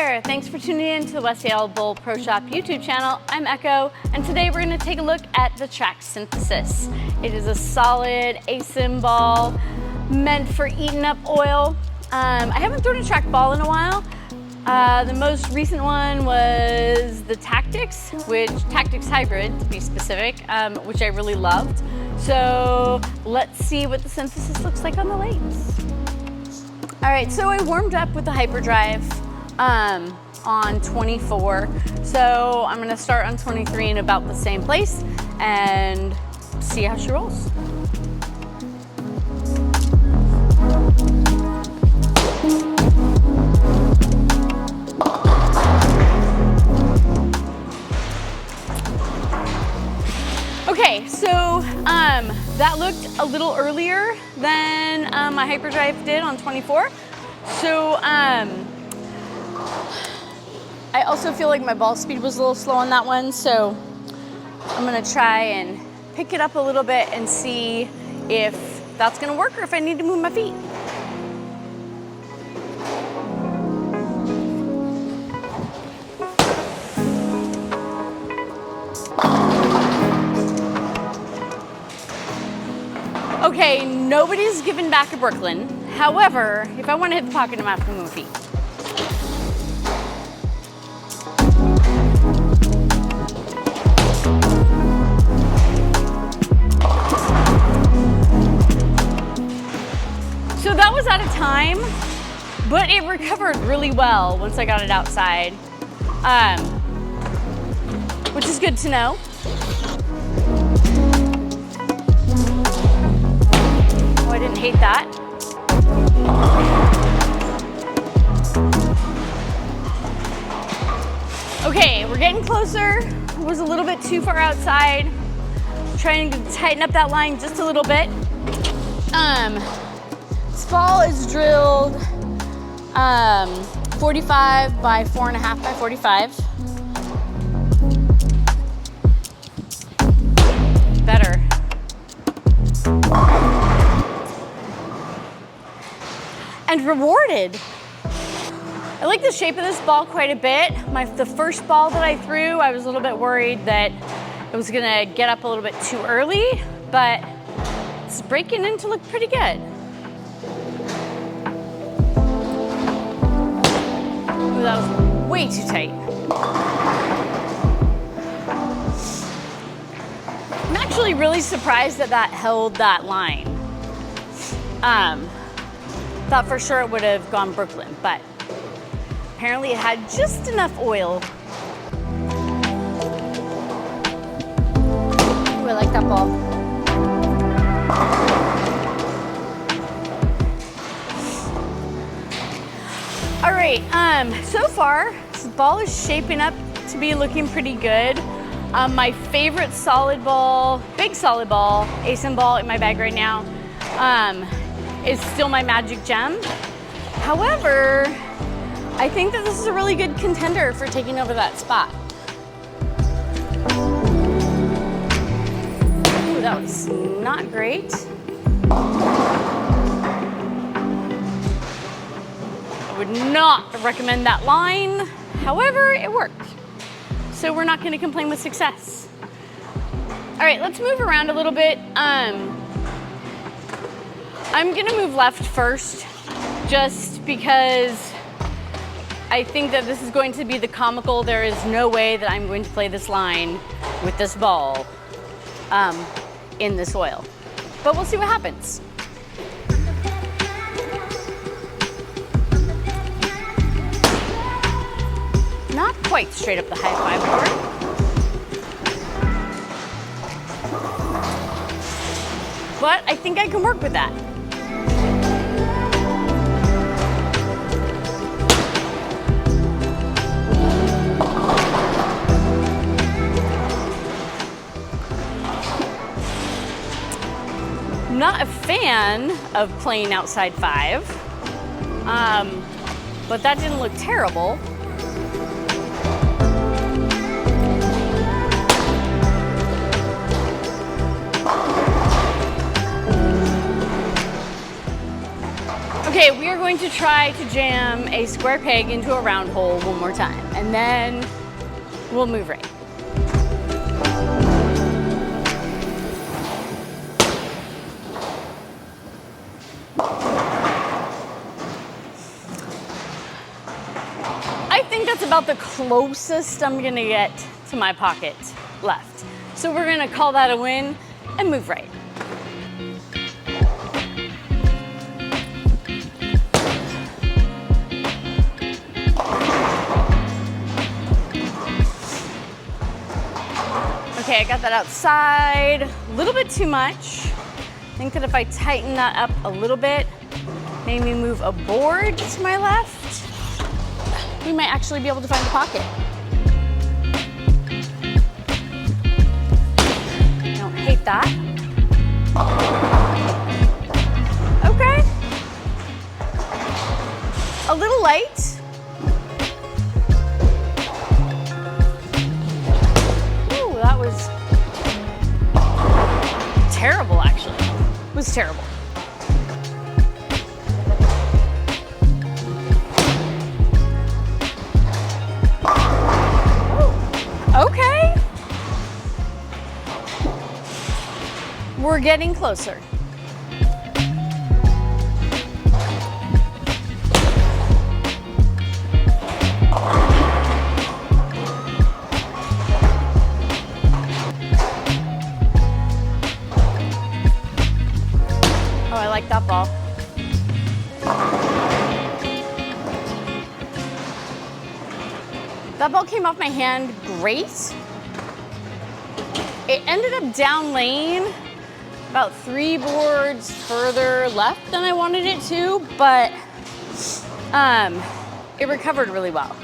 there, thanks for tuning in to the West Seattle Bull Proshop YouTube channel. I'm Echo, and today we're going to take a look at the track synthesis. It is a solid ASIM ball meant for eating up oil. I haven't thrown a track ball in a while. The most recent one was the Tactics Hybrid to be specific, which I really loved. So let's see what the synthesis looks like on the lanes. All right, so I warmed up with the hyperdrive on 24. So I'm gonna start on 23 in about the same place and see how she rolls. Okay, so that looked a little earlier than my hyperdrive did on 24. So I also feel like my ball speed was a little slow on that one, so I'm gonna try and pick it up a little bit and see if that's gonna work or if I need to move my feet. Okay, nobody's given back to Brooklyn. However, if I want to hit the pocket, I'm gonna have to move my feet. So that was out of time, but it recovered really well once I got it outside, which is good to know. Oh, I didn't hate that. Okay, we're getting closer. It was a little bit too far outside. Trying to tighten up that line just a little bit. This ball is drilled 45 by 4.5 by 45. Better. And rewarded. I like the shape of this ball quite a bit. The first ball that I threw, I was a little bit worried that it was gonna get up a little bit too early, but it's breaking in to look pretty good. Ooh, that was way too tight. I'm actually really surprised that that held that line. Thought for sure it would have gone Brooklyn, but apparently it had just enough oil. Ooh, I like that ball. All right, so far, this ball is shaping up to be looking pretty good. My favorite solid ball, big solid ball, ASIM ball in my bag right now, is still my Magic Gem. However, I think that this is a really good contender for taking over that spot. Ooh, that was not great. I would not recommend that line. However, it worked. So we're not gonna complain with success. All right, let's move around a little bit. I'm gonna move left first, just because I think that this is going to be the comical. There is no way that I'm going to play this line with this ball in this oil. But we'll see what happens. Not quite straight up the high five board. But I think I can work with that. Not a fan of playing outside five, but that didn't look terrible. Okay, we are going to try to jam a square peg into a round hole one more time, and then we'll move right. I think that's about the closest I'm gonna get to my pocket left. So we're gonna call that a win and move right. Okay, I got that outside, a little bit too much. I think that if I tighten that up a little bit, maybe move a board to my left, we might actually be able to find the pocket. I don't hate that. Okay. A little light. That was terrible, actually. It was terrible. Okay. We're getting closer. Oh, I like that ball. That ball came off my hand great. It ended up down lane about 3 boards further left than I wanted it to, but it recovered really well.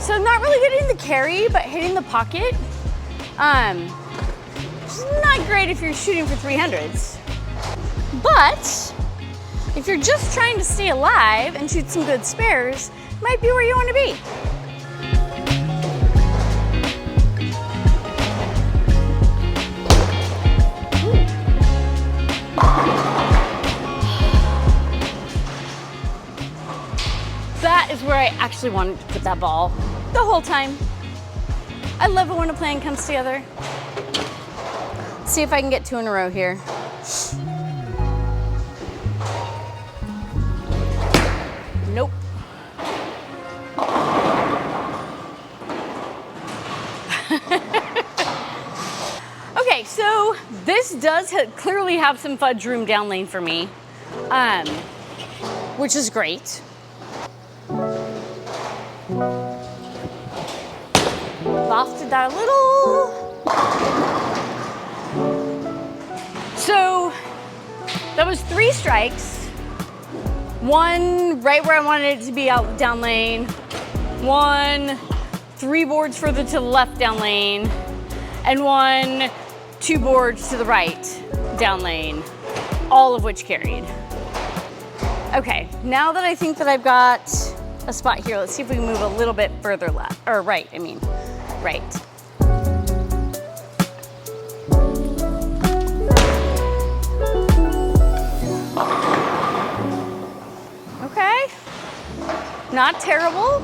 So not really hitting the carry, but hitting the pocket. Which is not great if you're shooting for 300s. But if you're just trying to stay alive and shoot some good spares, it might be where you want to be. That is where I actually wanted to put that ball the whole time. I love it when a plan comes together. Let's see if I can get 2 in a row here. Nope. Okay, so this does clearly have some fudge room down lane for me, which is great. Lofted that a little. So that was 3 strikes. 1 right where I wanted it to be out down lane. 1 3 boards further to the left down lane. And 1 2 boards to the right down lane. All of which carried. Okay, now that I think that I've got a spot here, let's see if we can move a little bit further left, or right, I mean, right. Okay, not terrible.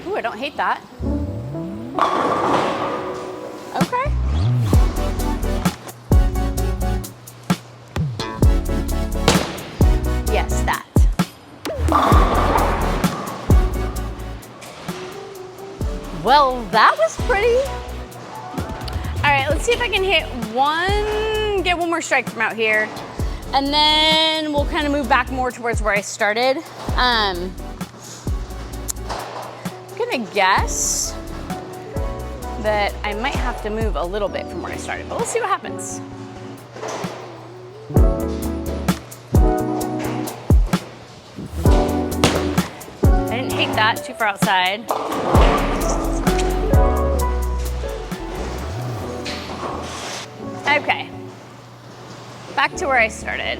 Ooh, I don't hate that. Okay. Yes, that. Well, that was pretty. All right, let's see if I can get one more strike from out here. And then we'll kind of move back more towards where I started. I'm gonna guess that I might have to move a little bit from where I started, but we'll see what happens. I didn't hate that, too far outside. Okay, back to where I started.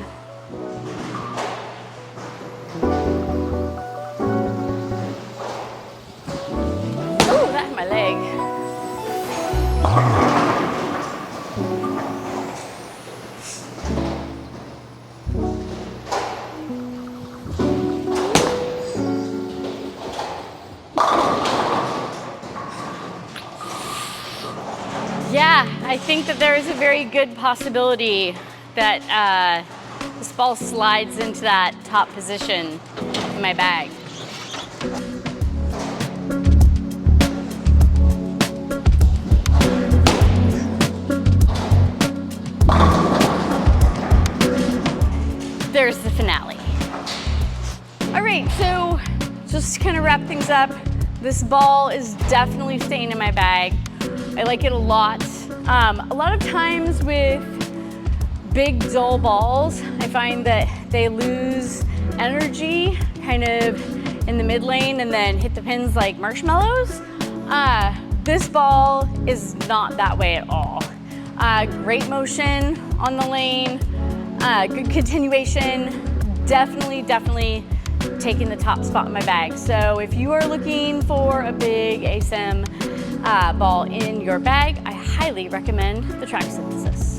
Yeah, I think that there is a very good possibility that this ball slides into that top position in my bag. There's the finale. All right, so just to kind of wrap things up, this ball is definitely staying in my bag. I like it a lot. A lot of times with big dull balls, I find that they lose energy kind of in the mid lane and then hit the pins like marshmallows. This ball is not that way at all. Great motion on the lane, good continuation, definitely taking the top spot in my bag. So if you are looking for a big ASIM ball in your bag, I highly recommend the Track Synthesis.